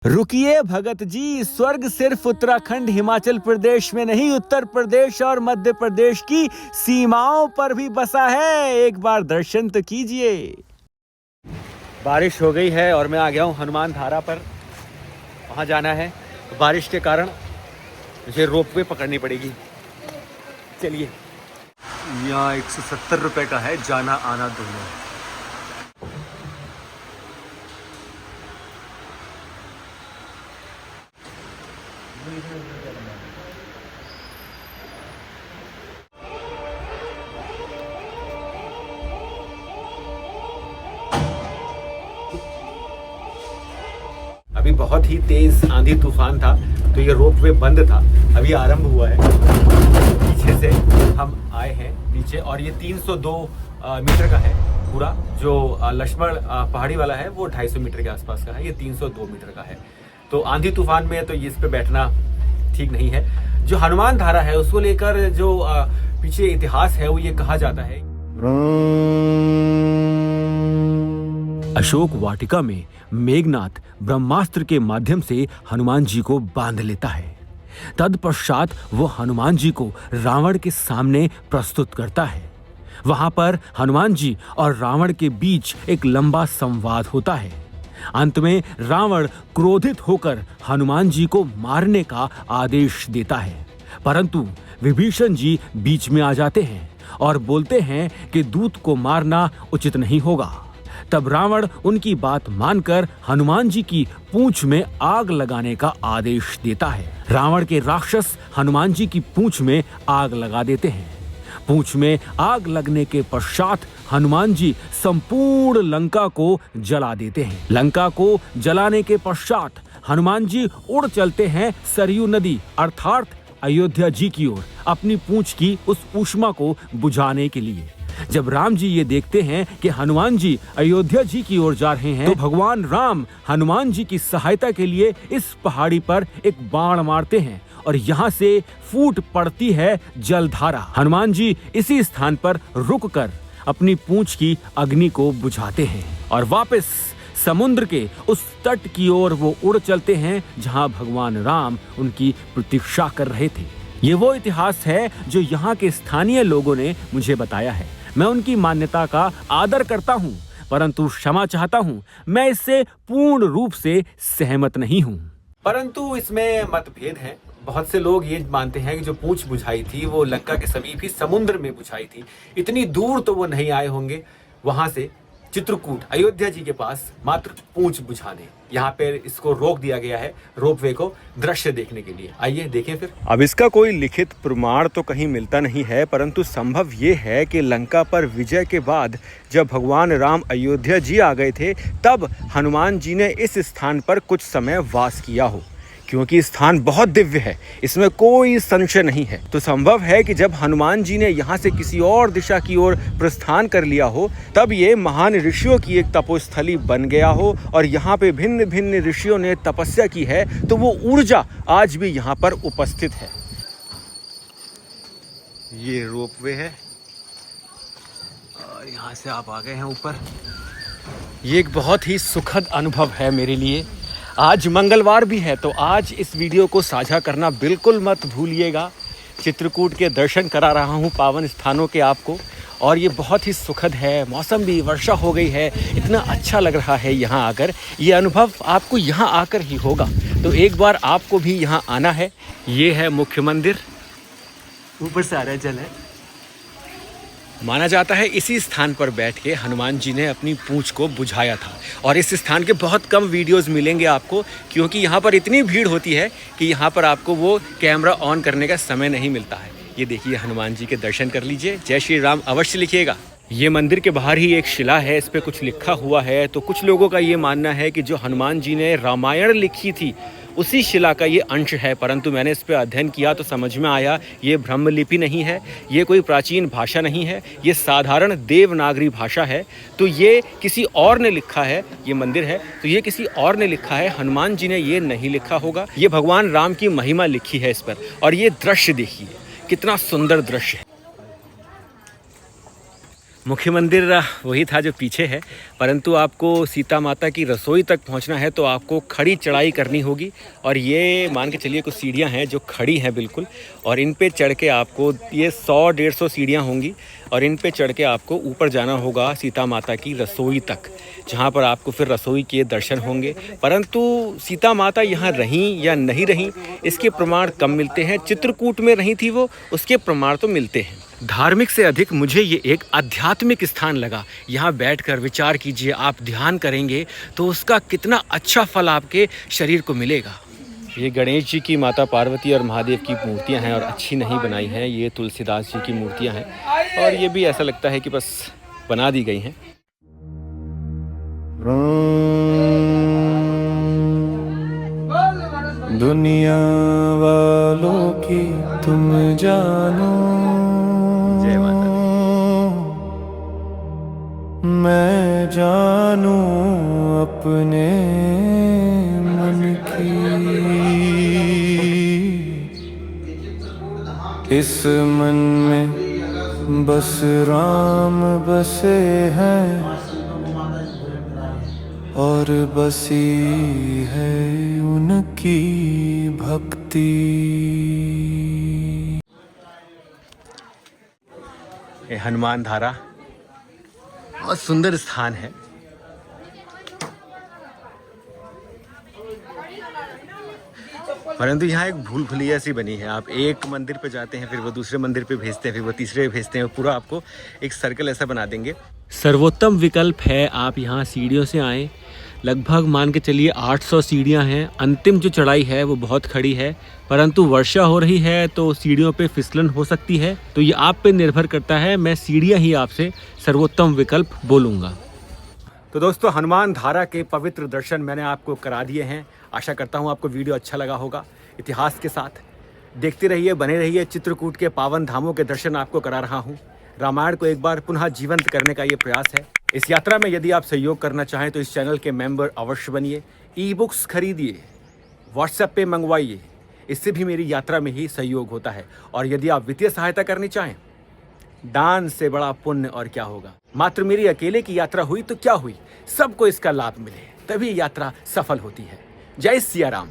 रुकिए भगत जी, स्वर्ग सिर्फ उत्तराखंड हिमाचल प्रदेश में नहीं, उत्तर प्रदेश और मध्य प्रदेश की सीमाओं पर भी बसा है। एक बार दर्शन तो कीजिए। बारिश हो गई है और मैं आ गया हूँ हनुमान धारा पर। वहाँ जाना है। बारिश के कारण मुझे रोपवे पकड़नी पड़ेगी। चलिए। यहाँ 170 रुपये का है जाना आना दोनों। अभी बहुत ही तेज आंधी तूफान था तो ये रोपवे बंद था। अभी आरंभ हुआ है। पीछे से हम आए हैं नीचे और ये 302 मीटर का है पूरा। जो लक्ष्मण पहाड़ी वाला है वो 250 मीटर के आसपास का है। ये 302 मीटर का है। तो आंधी तूफान में तो इस पे बैठना ठीक नहीं है। जो हनुमान धारा है उसको लेकर जो पीछे इतिहास है वो ये कहा जाता है। अशोक वाटिका में मेघनाथ ब्रह्मास्त्र के माध्यम से हनुमान जी को बांध लेता है। तत्पश्चात वो हनुमान जी को रावण के सामने प्रस्तुत करता है। वहां पर हनुमान जी और रावण के बीच एक लंबा संवाद होता है। अंत में रावण क्रोधित होकर हनुमान जी को मारने का आदेश देता है, परंतु विभीषण जी बीच में आ जाते हैं और बोलते हैं कि दूत को मारना उचित नहीं होगा। तब रावण उनकी बात मानकर हनुमान जी की पूंछ में आग लगाने का आदेश देता है। रावण के राक्षस हनुमान जी की पूंछ में आग लगा देते हैं। पूंछ में आग लगने के पश्चात हनुमान जी संपूर्ण लंका को जला देते हैं। लंका को जलाने के पश्चात हनुमान जी उड़ चलते हैं सरयू नदी अर्थात अयोध्या जी की ओर अपनी पूंछ की उस ऊष्मा को बुझाने के लिए। जब राम जी ये देखते हैं कि हनुमान जी अयोध्या जी की ओर जा रहे हैं तो भगवान राम हनुमान जी की सहायता के लिए इस पहाड़ी पर एक बाण मारते हैं और यहाँ से फूट पड़ती है जलधारा। हनुमान जी इसी स्थान पर रुककर अपनी पूंछ की अग्नि को बुझाते हैं और वापस समुद्र के उस तट की ओर वो उड़ चलते हैं जहाँ भगवान राम उनकी प्रतीक्षा कर रहे थे। ये वो इतिहास है जो यहाँ के स्थानीय लोगों ने मुझे बताया है। मैं उनकी मान्यता का आदर करता हूँ, परंतु क्षमा चाहता हूँ, मैं इससे पूर्ण रूप से सहमत नहीं हूँ। परंतु इसमें मतभेद है। बहुत से लोग ये मानते हैं कि जो पूंछ बुझाई थी वो लंका के समीप ही समुद्र में बुझाई थी। इतनी दूर तो वो नहीं आए होंगे वहां से चित्रकूट अयोध्या जी के पास मात्र पूंछ बुझाने। यहाँ पे इसको रोक दिया गया है रोपवे को दृश्य देखने के लिए। आइए देखें फिर। अब इसका कोई लिखित प्रमाण तो कहीं मिलता नहीं है, परंतु संभव ये है कि लंका पर विजय के बाद जब भगवान राम अयोध्या जी आ गए थे तब हनुमान जी ने इस स्थान पर कुछ समय वास किया हो, क्योंकि स्थान बहुत दिव्य है, इसमें कोई संशय नहीं है। तो संभव है कि जब हनुमान जी ने यहाँ से किसी और दिशा की ओर प्रस्थान कर लिया हो तब ये महान ऋषियों की एक तपोस्थली बन गया हो और यहाँ पे भिन्न भिन्न ऋषियों ने तपस्या की है, तो वो ऊर्जा आज भी यहाँ पर उपस्थित है। ये रोपवे है और यहाँ से आप आ गए हैं ऊपर। ये एक बहुत ही सुखद अनुभव है मेरे लिए। आज मंगलवार भी है तो आज इस वीडियो को साझा करना बिल्कुल मत भूलिएगा। चित्रकूट के दर्शन करा रहा हूँ पावन स्थानों के आपको, और ये बहुत ही सुखद है। मौसम भी, वर्षा हो गई है, इतना अच्छा लग रहा है यहाँ आकर। ये अनुभव आपको यहाँ आकर ही होगा, तो एक बार आपको भी यहाँ आना है। ये है मुख्य मंदिर, ऊपर से आ रहा है जल है। माना जाता है इसी स्थान पर बैठ के हनुमान जी ने अपनी पूंछ को बुझाया था, और इस स्थान के बहुत कम वीडियोस मिलेंगे आपको, क्योंकि यहाँ पर इतनी भीड़ होती है कि यहाँ पर आपको वो कैमरा ऑन करने का समय नहीं मिलता है। ये देखिए हनुमान जी के दर्शन कर लीजिए। जय श्री राम अवश्य लिखिएगा। ये मंदिर के बाहर ही एक शिला है, इस पर कुछ लिखा हुआ है। तो कुछ लोगों का ये मानना है कि जो हनुमान जी ने रामायण लिखी थी उसी शिला का ये अंश है, परंतु मैंने इस पर अध्ययन किया तो समझ में आया ये ब्रह्मलिपि नहीं है, ये कोई प्राचीन भाषा नहीं है, ये साधारण देवनागरी भाषा है। तो ये किसी और ने लिखा है, ये मंदिर है तो ये किसी और ने लिखा है, हनुमान जी ने ये नहीं लिखा होगा। ये भगवान राम की महिमा लिखी है इस पर। और ये दृश्य देखिए कितना सुंदर दृश्य है। मुख्य मंदिर वही था जो पीछे है, परंतु आपको सीता माता की रसोई तक पहुंचना है तो आपको खड़ी चढ़ाई करनी होगी। और ये मान के चलिए कुछ सीढ़ियां हैं जो खड़ी हैं बिल्कुल, और इन पे चढ़ के आपको ये 100-150 सीढ़ियां होंगी, और इन पे चढ़ के आपको ऊपर जाना होगा सीता माता की रसोई तक, जहाँ पर आपको फिर रसोई के दर्शन होंगे। परंतु सीता माता यहाँ रहीं या नहीं रहीं इसके प्रमाण कम मिलते हैं। चित्रकूट में रही थी वो, उसके प्रमाण तो मिलते हैं। धार्मिक से अधिक मुझे ये एक आध्यात्मिक स्थान लगा। यहाँ बैठकर विचार कीजिए, आप ध्यान करेंगे तो उसका कितना अच्छा फल आपके शरीर को मिलेगा। ये गणेश जी की, माता पार्वती और महादेव की मूर्तियाँ हैं, और अच्छी नहीं बनाई हैं। ये तुलसीदास जी की मूर्तियाँ हैं, और ये भी ऐसा लगता है कि बस बना दी गई हैं। दुनिया वालों की तुम जानो, जय माता दी। मैं जानू अपने मन की। इस मन में बस राम बसे हैं, और बसी है उनकी भक्ति। ये हनुमान धारा बहुत सुंदर स्थान है। परंतु यहाँ एक भूल भुलैया सी बनी है। आप एक मंदिर पे जाते हैं, फिर वो दूसरे मंदिर पे भेजते हैं, फिर वो तीसरे पे भेजते हैं, पूरा आपको एक सर्कल ऐसा बना देंगे। सर्वोत्तम विकल्प है आप यहाँ सीढ़ियों से आएँ। लगभग मान के चलिए 800 सीढ़ियाँ हैं। अंतिम जो चढ़ाई है वो बहुत खड़ी है, परंतु वर्षा हो रही है तो सीढ़ियों पे फिसलन हो सकती है, तो ये आप पे निर्भर करता है। मैं सीढ़ियाँ ही आपसे सर्वोत्तम विकल्प बोलूँगा। तो दोस्तों, हनुमान धारा के पवित्र दर्शन मैंने आपको करा दिए हैं। आशा करता हूँ आपको वीडियो अच्छा लगा होगा। इतिहास के साथ देखते रहिए, बने रहिए। चित्रकूट के पावन धामों के दर्शन आपको करा रहा हूँ। रामायण को एक बार पुनः जीवंत करने का ये प्रयास है। इस यात्रा में यदि आप सहयोग करना चाहें तो इस चैनल के मेंबर अवश्य बनिए। ई बुक्स खरीदिए, व्हाट्सएप पे मंगवाइए, इससे भी मेरी यात्रा में ही सहयोग होता है। और यदि आप वित्तीय सहायता करनी चाहें, दान से बड़ा पुण्य और क्या होगा। मात्र मेरी अकेले की यात्रा हुई तो क्या हुई, सबको इसका लाभ मिले, तभी यात्रा सफल होती है। जय सिया राम।